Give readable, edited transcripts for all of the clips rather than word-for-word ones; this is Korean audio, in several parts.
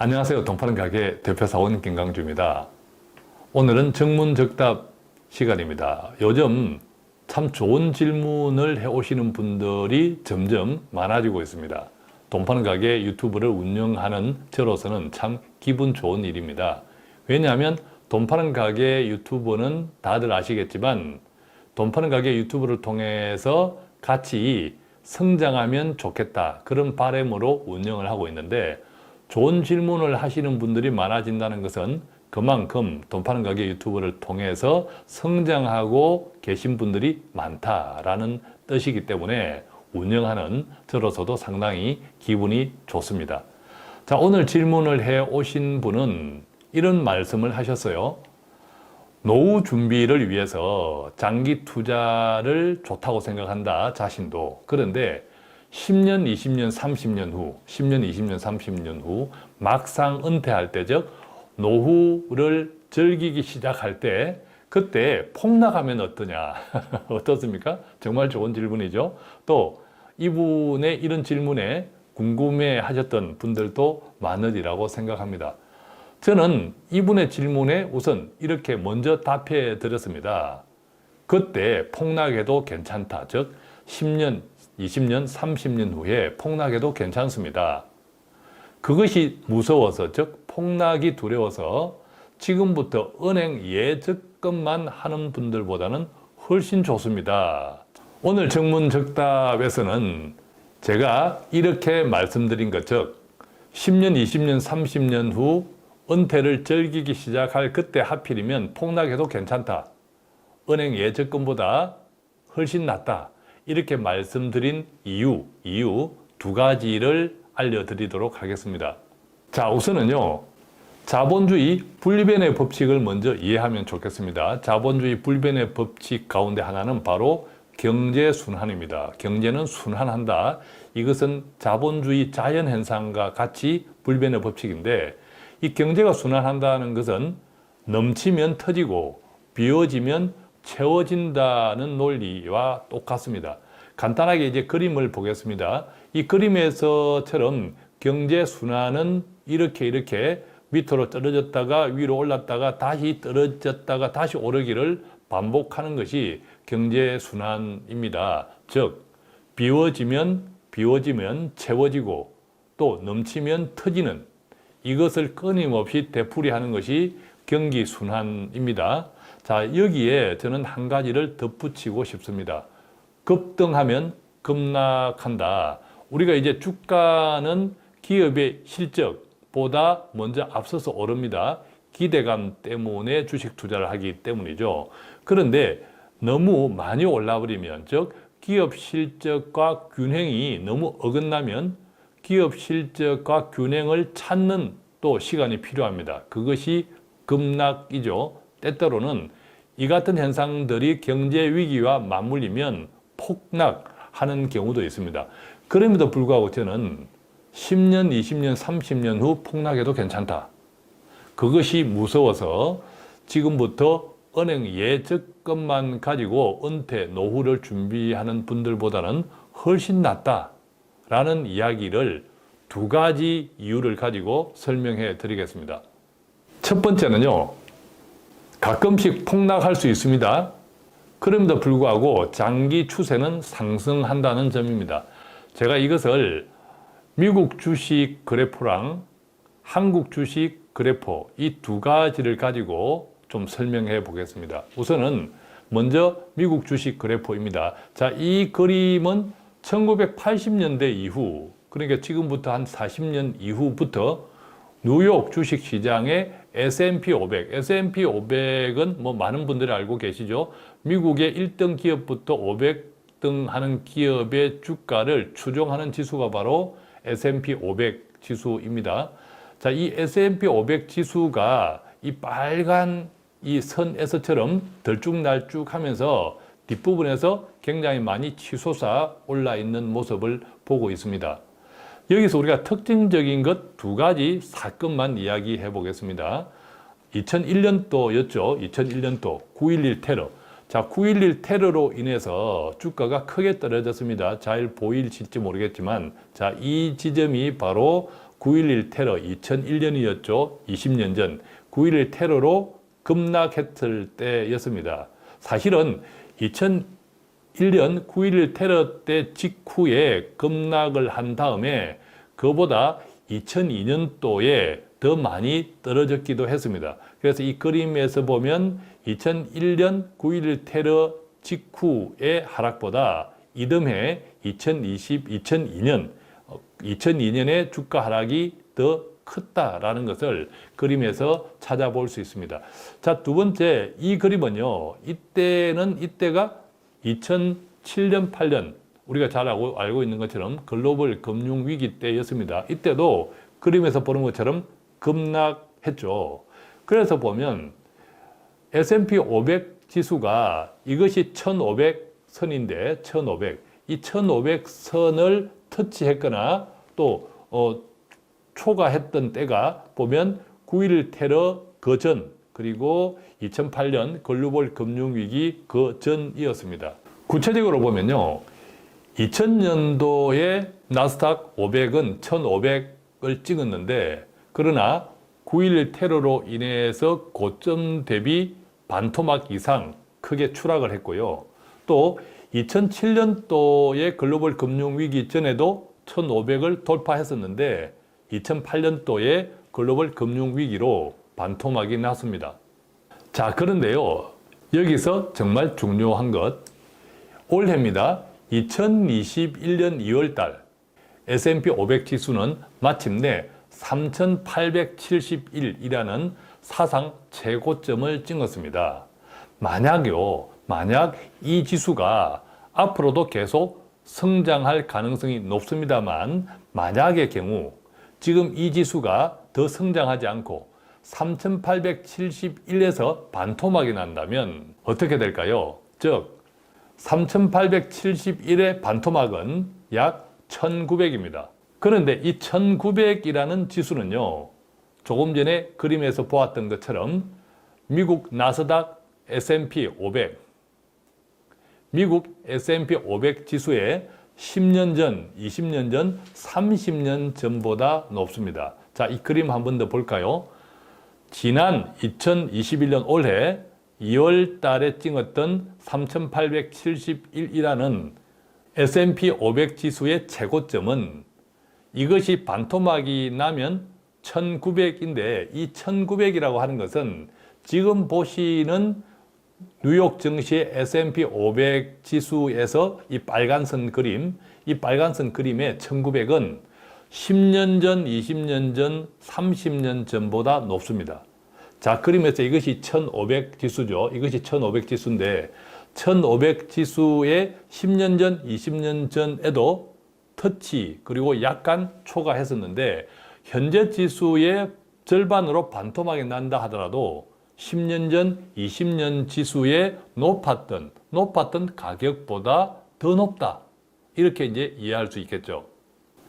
안녕하세요. 동파는 가게 대표사원 김강주입니다. 오늘은 정문정답 시간입니다. 요즘 참 좋은 질문을 해오시는 분들이 점점 많아지고 있습니다. 동파는 가게 유튜브를 운영하는 저로서는 참 기분 좋은 일입니다. 왜냐하면 돈파는 가게 유튜브는 다들 아시겠지만 돈파는 가게 유튜브를 통해서 같이 성장하면 좋겠다, 그런 바람으로 운영을 하고 있는데, 좋은 질문을 하시는 분들이 많아진다는 것은 그만큼 돈파는 가게 유튜브를 통해서 성장하고 계신 분들이 많다라는 뜻이기 때문에 운영하는 저로서도 상당히 기분이 좋습니다. 자, 오늘 질문을 해 오신 분은 이런 말씀을 하셨어요. 노후 준비를 위해서 장기 투자를 좋다고 생각한다, 자신도. 그런데 10년, 20년, 30년 후, 10년, 20년, 30년 후 막상 은퇴할 때, 즉 노후를 즐기기 시작할 때, 그때 폭락하면 어떠냐? 어떻습니까? 정말 좋은 질문이죠. 또 이분의 이런 질문에 궁금해 하셨던 분들도 많으리라고 생각합니다. 저는 이분의 질문에 우선 이렇게 먼저 답해 드렸습니다. 그때 폭락해도 괜찮다. 즉 10년, 20년, 30년 후에 폭락해도 괜찮습니다. 그것이 무서워서, 즉 폭락이 두려워서 지금부터 은행 예적금만 하는 분들보다는 훨씬 좋습니다. 오늘 정문정답에서는 제가 이렇게 말씀드린 것, 즉 10년, 20년, 30년 후 은퇴를 즐기기 시작할 그때 하필이면 폭락해도 괜찮다, 은행 예적금보다 훨씬 낫다, 이렇게 말씀드린 이유 두 가지를 알려드리도록 하겠습니다. 자, 우선은요, 자본주의 불변의 법칙을 먼저 이해하면 좋겠습니다. 자본주의 불변의 법칙 가운데 하나는 바로 경제순환입니다. 경제는 순환한다. 이것은 자본주의 자연현상과 같이 불변의 법칙인데, 이 경제가 순환한다는 것은 넘치면 터지고 비워지면 채워진다는 논리와 똑같습니다. 간단하게 이제 그림을 보겠습니다. 이 그림에서처럼 경제 순환은 이렇게 밑으로 떨어졌다가 위로 올랐다가 다시 떨어졌다가 다시 오르기를 반복하는 것이 경제 순환입니다. 즉 비워지면 채워지고 또 넘치면 터지는, 이것을 끊임없이 되풀이하는 것이 경기 순환입니다. 자, 여기에 저는 한 가지를 덧붙이고 싶습니다. 급등하면 급락한다. 우리가 이제 주가는 기업의 실적보다 먼저 앞서서 오릅니다. 기대감 때문에 주식 투자를 하기 때문이죠. 그런데 너무 많이 올라버리면, 즉 기업 실적과 균형이 너무 어긋나면 기업 실적과 균형을 찾는 또 시간이 필요합니다. 그것이 급락이죠. 때때로는 이 같은 현상들이 경제 위기와 맞물리면 폭락하는 경우도 있습니다. 그럼에도 불구하고 저는 10년, 20년, 30년 후 폭락해도 괜찮다. 그것이 무서워서 지금부터 은행 예적금만 가지고 은퇴, 노후를 준비하는 분들보다는 훨씬 낫다라는 이야기를 두 가지 이유를 가지고 설명해 드리겠습니다. 첫 번째는요, 가끔씩 폭락할 수 있습니다. 그럼에도 불구하고 장기 추세는 상승한다는 점입니다. 제가 이것을 미국 주식 그래프랑 한국 주식 그래프, 이 두 가지를 가지고 좀 설명해 보겠습니다. 우선은 먼저 미국 주식 그래프입니다. 자, 이 그림은 1980년대 이후, 그러니까 지금부터 한 40년 이후부터 뉴욕 주식 시장의 S&P 500, S&P 500은 뭐 많은 분들이 알고 계시죠? 미국의 1등 기업부터 500등 하는 기업의 주가를 추종하는 지수가 바로 S&P 500 지수입니다. 자, 이 S&P 500 지수가 이 빨간 이 선에서처럼 들쭉날쭉하면서 뒷부분에서 굉장히 많이 치솟아 올라 있는 모습을 보고 있습니다. 여기서 우리가 특징적인 것 두 가지 사건만 이야기해 보겠습니다. 2001년도였죠. 2001년도 9.11 테러. 자, 9.11 테러로 인해서 주가가 크게 떨어졌습니다. 잘 보일지 모르겠지만, 자, 이 지점이 바로 9.11 테러 2001년이었죠. 20년 전 9.11 테러로 급락했을 때였습니다. 사실은 2001년 9.11 테러 때 직후에 급락을 한 다음에 그보다 2002년도에 더 많이 떨어졌기도 했습니다. 그래서 이 그림에서 보면 2001년 9.11 테러 직후의 하락보다 이듬해 2002년의 주가 하락이 더 컸다라는 것을 그림에서 찾아볼 수 있습니다. 자, 두 번째, 이 그림은요, 이때가 2007년, 8년, 우리가 잘 알고 있는 것처럼 글로벌 금융위기 때였습니다. 이때도 그림에서 보는 것처럼 급락했죠. 그래서 보면 S&P 500 지수가 이것이 1500선인데 1500, 이 1500선을 터치했거나 또 초과했던 때가 보면 9.11 테러 그 전, 그리고 2008년 글로벌 금융위기 그 전이었습니다. 구체적으로 보면요, 2000년도에 나스닥 500은 1500을 찍었는데, 그러나 9.11 테러로 인해서 고점 대비 반토막 이상 크게 추락을 했고요. 또 2007년도에 글로벌 금융위기 전에도 1500을 돌파했었는데 2008년도에 글로벌 금융위기로 반토막이 났습니다. 자, 그런데요, 여기서 정말 중요한 것, 올해입니다. 2021년 2월달 S&P 500 지수는 마침내 3871이라는 사상 최고점을 찍었습니다. 만약 이 지수가 앞으로도 계속 성장할 가능성이 높습니다만, 만약의 경우 지금 이 지수가 더 성장하지 않고 3871에서 반토막이 난다면 어떻게 될까요? 즉 3871의 반토막은 약 1900입니다. 그런데 이 1900이라는 지수는요, 조금 전에 그림에서 보았던 것처럼 미국 나스닥 S&P 500, 미국 S&P 500 지수의 10년 전, 20년 전, 30년 전보다 높습니다. 자, 이 그림 한 번 더 볼까요? 지난 2021년 올해 2월 달에 찍었던 3871이라는 S&P 500 지수의 최고점은 이것이 반토막이 나면 1900인데, 이 1900이라고 하는 것은 지금 보시는 뉴욕 증시의 S&P 500 지수에서 이 빨간선 그림의 1900은 10년 전, 20년 전, 30년 전보다 높습니다. 자, 그림에서 이것이 1500 지수죠. 이것이 1500 지수인데 1500 지수의 10년 전, 20년 전에도 터치, 그리고 약간 초과했었는데 현재 지수의 절반으로 반토막이 난다 하더라도 10년 전, 20년 지수의 높았던 가격보다 더 높다. 이렇게 이제 이해할 수 있겠죠.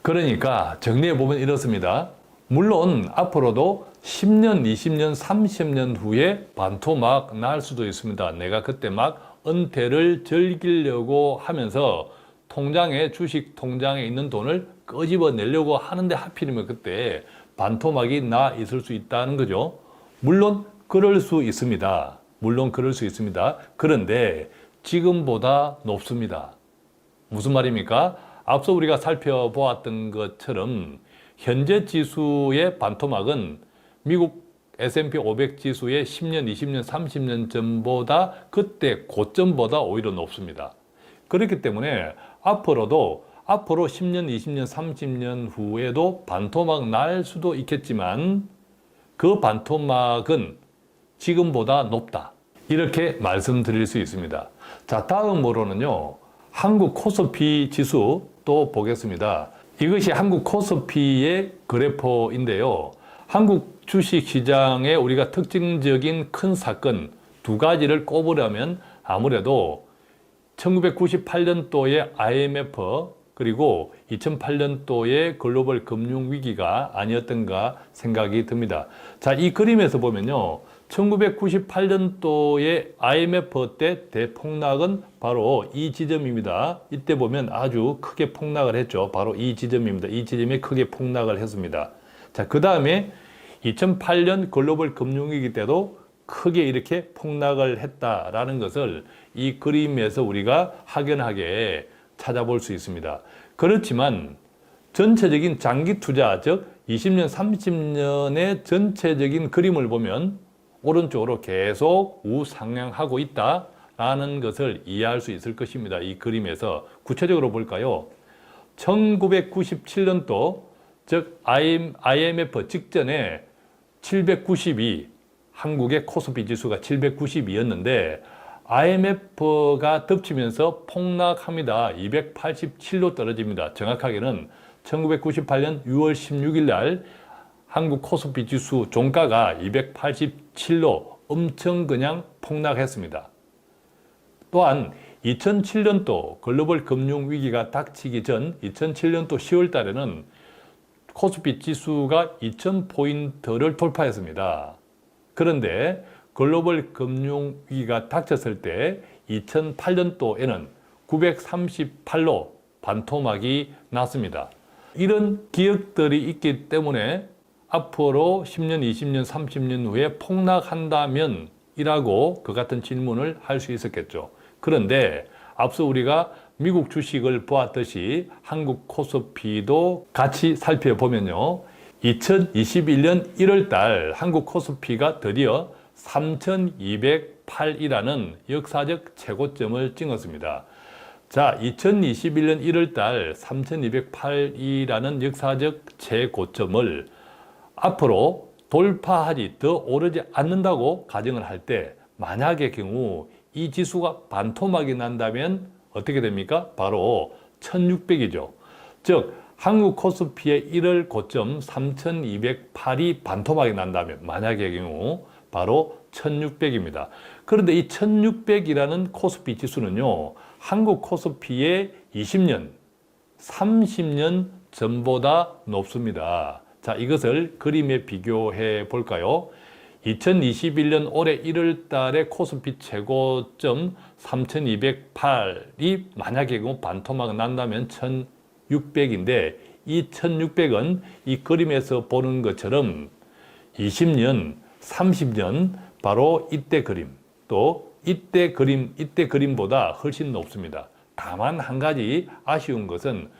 그러니까 정리해 보면 이렇습니다. 물론 앞으로도 10년, 20년, 30년 후에 반토막 날 수도 있습니다. 내가 그때 막 은퇴를 즐기려고 하면서 주식 통장에 있는 돈을 끄집어내려고 하는데 하필이면 그때 반토막이 나 있을 수 있다는 거죠. 물론 그럴 수 있습니다. 그런데 지금보다 높습니다. 무슨 말입니까? 앞서 우리가 살펴보았던 것처럼 현재 지수의 반토막은 미국 S&P 500 지수의 10년, 20년, 30년 전보다 그때 고점보다 오히려 높습니다. 그렇기 때문에 앞으로 10년, 20년, 30년 후에도 반토막 날 수도 있겠지만 그 반토막은 지금보다 높다. 이렇게 말씀드릴 수 있습니다. 자, 다음으로는요, 한국 코스피 지수 또 보겠습니다. 이것이 한국 코스피의 그래프인데요. 한국 주식시장의 우리가 특징적인 큰 사건 두 가지를 꼽으려면 아무래도 1998년도의 IMF 그리고 2008년도의 글로벌 금융위기가 아니었던가 생각이 듭니다. 자, 이 그림에서 보면요, 1998년도의 IMF 때 대폭락은 바로 이 지점입니다. 이때 보면 아주 크게 폭락을 했죠. 바로 이 지점입니다. 이 지점에 크게 폭락을 했습니다. 자, 그 다음에 2008년 글로벌 금융위기 때도 크게 이렇게 폭락을 했다라는 것을 이 그림에서 우리가 확연하게 찾아볼 수 있습니다. 그렇지만 전체적인 장기 투자, 즉 20년, 30년의 전체적인 그림을 보면 오른쪽으로 계속 우상향하고 있다라는 것을 이해할 수 있을 것입니다. 이 그림에서 구체적으로 볼까요? 1997년도, 즉 IMF 직전에 792, 한국의 코스피 지수가 792였는데 IMF가 덮치면서 폭락합니다. 287로 떨어집니다. 정확하게는 1998년 6월 16일 날 한국 코스피 지수 종가가 287로 엄청 그냥 폭락했습니다. 또한 2007년도 글로벌 금융위기가 닥치기 전 2007년도 10월 달에는 코스피 지수가 2000포인트를 돌파했습니다. 그런데 글로벌 금융위기가 닥쳤을 때 2008년도에는 938로 반토막이 났습니다. 이런 기억들이 있기 때문에 앞으로 10년, 20년, 30년 후에 폭락한다면 이라고 그 같은 질문을 할 수 있었겠죠. 그런데 앞서 우리가 미국 주식을 보았듯이 한국 코스피도 같이 살펴보면요. 2021년 1월 달 한국 코스피가 드디어 3208이라는 역사적 최고점을 찍었습니다. 자, 2021년 1월 달 3208이라는 역사적 최고점을 앞으로 돌파하지 더 오르지 않는다고 가정을 할 때 만약의 경우 이 지수가 반토막이 난다면 어떻게 됩니까? 바로 1600이죠. 즉 한국 코스피의 1월 고점 3208이 반토막이 난다면 만약의 경우 바로 1600입니다. 그런데 이 1600이라는 코스피 지수는요, 한국 코스피의 20년, 30년 전보다 높습니다. 자, 이것을 그림에 비교해 볼까요? 2021년 올해 1월 달에 코스피 최고점 3208이 만약에 반토막 난다면 1600인데 이 1600은 이 그림에서 보는 것처럼 20년, 30년 바로 이때 그림, 또 이때 그림보다 훨씬 높습니다. 다만 한 가지 아쉬운 것은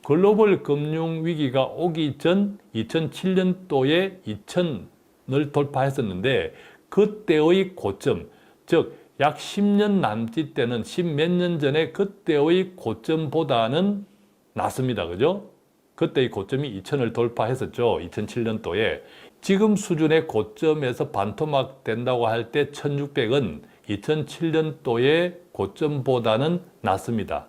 글로벌 금융위기가 오기 전 2007년도에 2000을 돌파했었는데 그때의 고점, 즉 약 10년 남짓 되는 10몇 년 전에 그때의 고점보다는 낮습니다. 그죠? 그때의 고점이 2000을 돌파했었죠. 2007년도에. 지금 수준의 고점에서 반토막 된다고 할 때 1600은 2007년도의 고점보다는 낮습니다.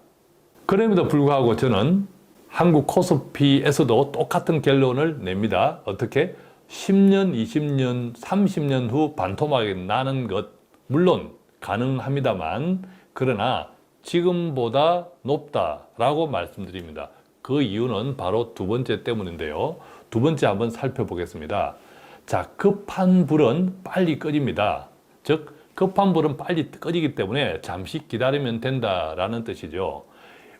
그럼에도 불구하고 저는 한국 코스피에서도 똑같은 결론을 냅니다. 어떻게? 10년, 20년, 30년 후 반토막이 나는 것 물론 가능합니다만 그러나 지금보다 높다라고 말씀드립니다. 그 이유는 바로 두 번째 때문인데요. 두 번째 한번 살펴보겠습니다. 자, 급한 불은 빨리 꺼집니다. 즉 급한 불은 빨리 꺼지기 때문에 잠시 기다리면 된다라는 뜻이죠.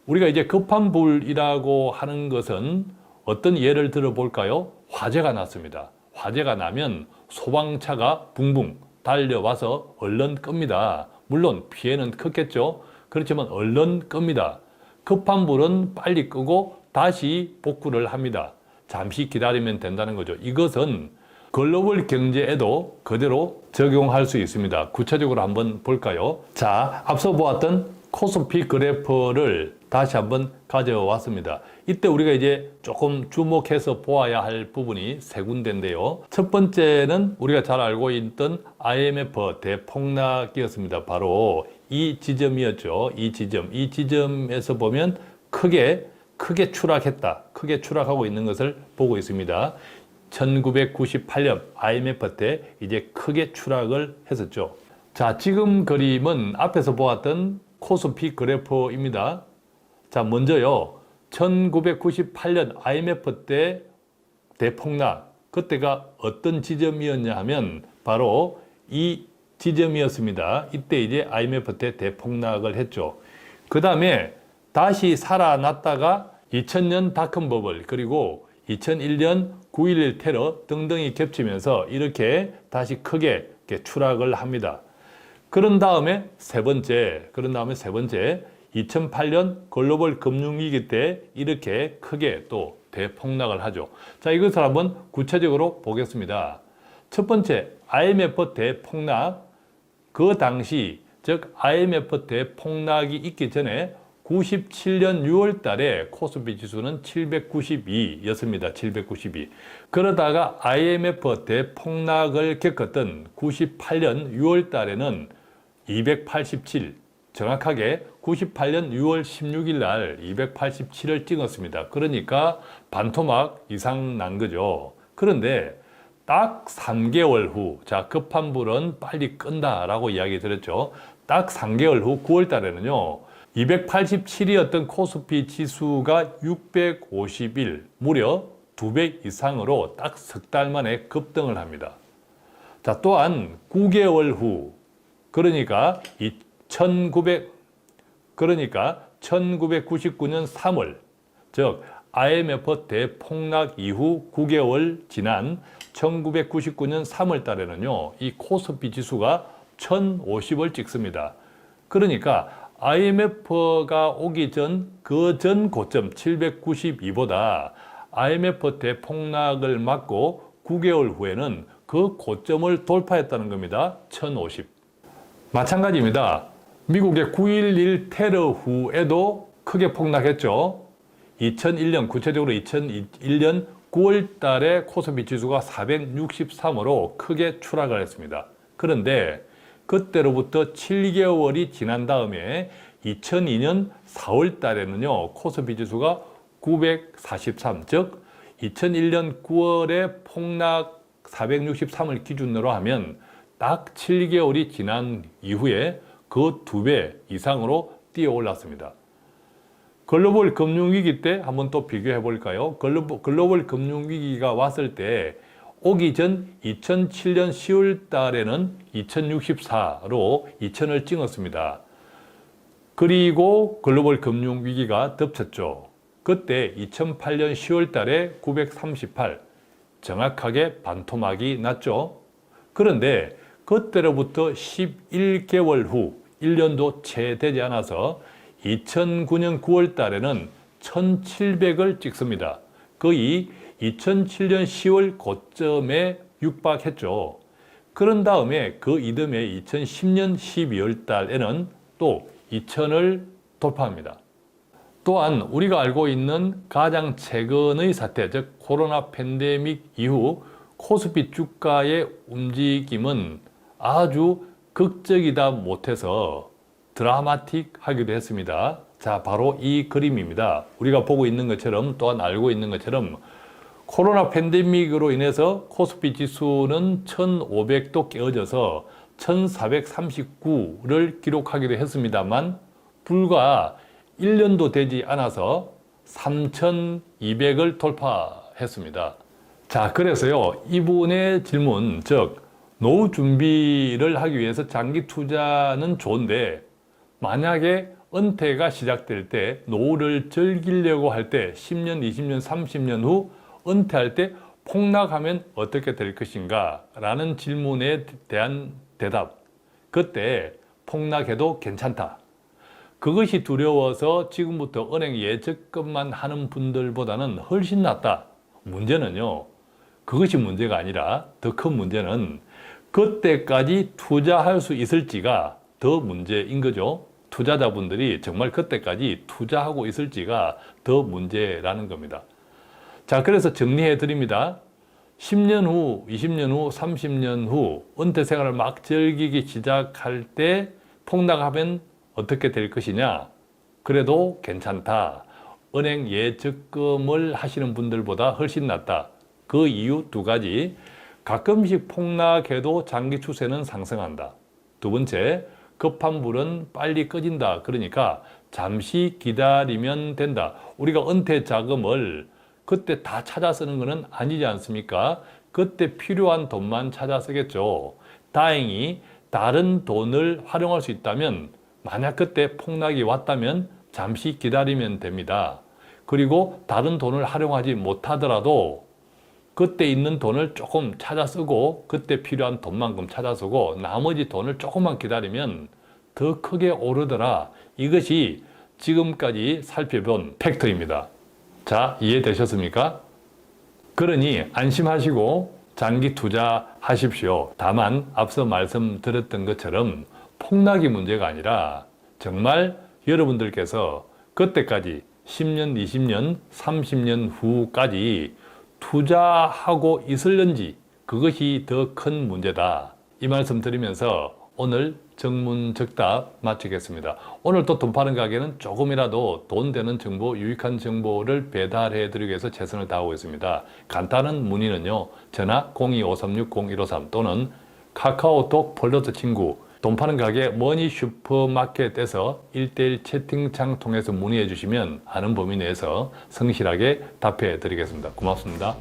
우리가 이제 급한 불이라고 하는 것은 어떤 예를 들어볼까요? 화재가 났습니다. 화재가 나면 소방차가 붕붕 달려와서 얼른 끕니다. 물론 피해는 컸겠죠. 그렇지만 얼른 끕니다. 급한 불은 빨리 끄고 다시 복구를 합니다. 잠시 기다리면 된다는 거죠. 이것은 글로벌 경제에도 그대로 적용할 수 있습니다. 구체적으로 한번 볼까요? 자, 앞서 보았던 코스피 그래프를 다시 한번 가져왔습니다. 이때 우리가 이제 조금 주목해서 보아야 할 부분이 세 군데인데요. 첫 번째는 우리가 잘 알고 있던 IMF 대폭락이었습니다. 바로 이 지점이었죠. 이 지점에서 보면 크게 추락했다. 크게 추락하고 있는 것을 보고 있습니다. 1998년 IMF 때 이제 크게 추락을 했었죠. 자, 지금 그림은 앞에서 보았던 코스피 그래프입니다. 자, 먼저요. 1998년 IMF 때 대폭락, 그때가 어떤 지점이었냐 하면 바로 이 지점이었습니다. 이때 이제 IMF 때 대폭락을 했죠. 그 다음에 다시 살아났다가 2000년 닷컴 버블, 그리고 2001년 9.11 테러 등등이 겹치면서 이렇게 다시 크게 이렇게 추락을 합니다. 그런 다음에 세 번째, 2008년 글로벌 금융위기 때 이렇게 크게 또 대폭락을 하죠. 자, 이것을 한번 구체적으로 보겠습니다. 첫 번째, IMF 대폭락. 그 당시, 즉 IMF 대폭락이 있기 전에 97년 6월 달에 코스피 지수는 792였습니다. 792. 그러다가 IMF 대폭락을 겪었던 98년 6월 달에는 287, 정확하게 98년 6월 16일 날 287을 찍었습니다. 그러니까 반토막 이상 난 거죠. 그런데 딱 3개월 후, 자, 급한 불은 빨리 끈다라고 이야기 드렸죠. 딱 3개월 후 9월 달에는요, 287이었던 코스피 지수가 651, 무려 2배 이상으로 딱 석 달 만에 급등을 합니다. 자, 또한 9개월 후, 그러니까 1999년 3월, 즉 IMF 대폭락 이후 9개월 지난 1999년 3월 달에는요, 이 코스피 지수가 1050을 찍습니다. 그러니까 IMF가 오기 전, 그 전 고점 792보다 IMF 대폭락을 맞고 9개월 후에는 그 고점을 돌파했다는 겁니다. 1050. 마찬가지입니다. 미국의 9.11 테러 후에도 크게 폭락했죠. 2001년, 구체적으로 2001년 9월 달에 코스피 지수가 463으로 크게 추락을 했습니다. 그런데 그때로부터 7개월이 지난 다음에 2002년 4월 달에는요, 코스피 지수가 943, 즉 2001년 9월에 폭락 463을 기준으로 하면 딱 7개월이 지난 이후에 그 2배 이상으로 뛰어 올랐습니다. 글로벌 금융위기 때 한번 또 비교해 볼까요? 글로벌 금융위기가 왔을 때 오기 전 2007년 10월 달에는 2064로 2000을 찍었습니다. 그리고 글로벌 금융위기가 덮쳤죠. 그때 2008년 10월 달에 938, 정확하게 반토막이 났죠. 그런데 그때로부터 11개월 후, 1년도 채 되지 않아서 2009년 9월 달에는 1700을 찍습니다. 거의 2007년 10월 고점에 육박했죠. 그런 다음에 그 이듬해 2010년 12월 달에는 또 2000을 돌파합니다. 또한 우리가 알고 있는 가장 최근의 사태, 즉 코로나 팬데믹 이후 코스피 주가의 움직임은 아주 극적이다 못해서 드라마틱하기도 했습니다. 자, 바로 이 그림입니다. 우리가 보고 있는 것처럼, 또한 알고 있는 것처럼 코로나 팬데믹으로 인해서 코스피 지수는 1500도 깨어져서 1439를 기록하기도 했습니다만 불과 1년도 되지 않아서 3200을 돌파했습니다. 자, 그래서요, 이분의 질문, 즉 노후 준비를 하기 위해서 장기 투자는 좋은데 만약에 은퇴가 시작될 때, 노후를 즐기려고 할 때 10년, 20년, 30년 후 은퇴할 때 폭락하면 어떻게 될 것인가? 라는 질문에 대한 대답. 그때 폭락해도 괜찮다. 그것이 두려워서 지금부터 은행 예적금만 하는 분들보다는 훨씬 낫다. 문제는요, 그것이 문제가 아니라 더 큰 문제는 그때까지 투자할 수 있을지가 더 문제인 거죠. 투자자분들이 정말 그때까지 투자하고 있을지가 더 문제라는 겁니다. 자, 그래서 정리해 드립니다. 10년 후, 20년 후, 30년 후 은퇴 생활을 막 즐기기 시작할 때 폭락하면 어떻게 될 것이냐? 그래도 괜찮다. 은행 예적금을 하시는 분들보다 훨씬 낫다. 그 이유 두 가지. 가끔씩 폭락해도 장기 추세는 상승한다. 두 번째, 급한 불은 빨리 꺼진다. 그러니까 잠시 기다리면 된다. 우리가 은퇴 자금을 그때 다 찾아 쓰는 것은 아니지 않습니까? 그때 필요한 돈만 찾아 쓰겠죠. 다행히 다른 돈을 활용할 수 있다면, 만약 그때 폭락이 왔다면 잠시 기다리면 됩니다. 그리고 다른 돈을 활용하지 못하더라도 그때 있는 돈을 조금 찾아 쓰고 그때 필요한 돈만큼 찾아 쓰고 나머지 돈을 조금만 기다리면 더 크게 오르더라. 이것이 지금까지 살펴본 팩트입니다. 자, 이해되셨습니까? 그러니 안심하시고 장기 투자하십시오. 다만 앞서 말씀드렸던 것처럼 폭락이 문제가 아니라 정말 여러분들께서 그때까지 10년, 20년, 30년 후까지 투자하고 있을는지 그것이 더 큰 문제다. 이 말씀 드리면서 오늘 정문적답 마치겠습니다. 오늘 또 돈 파는 가게는 조금이라도 돈 되는 정보, 유익한 정보를 배달해 드리기 위해서 최선을 다하고 있습니다. 간단한 문의는요. 전화 02-536-0153 또는 카카오톡 플러스 친구 돈 파는 가게 머니 슈퍼마켓에서 1:1 채팅창 통해서 문의해 주시면 아는 범위 내에서 성실하게 답해 드리겠습니다. 고맙습니다.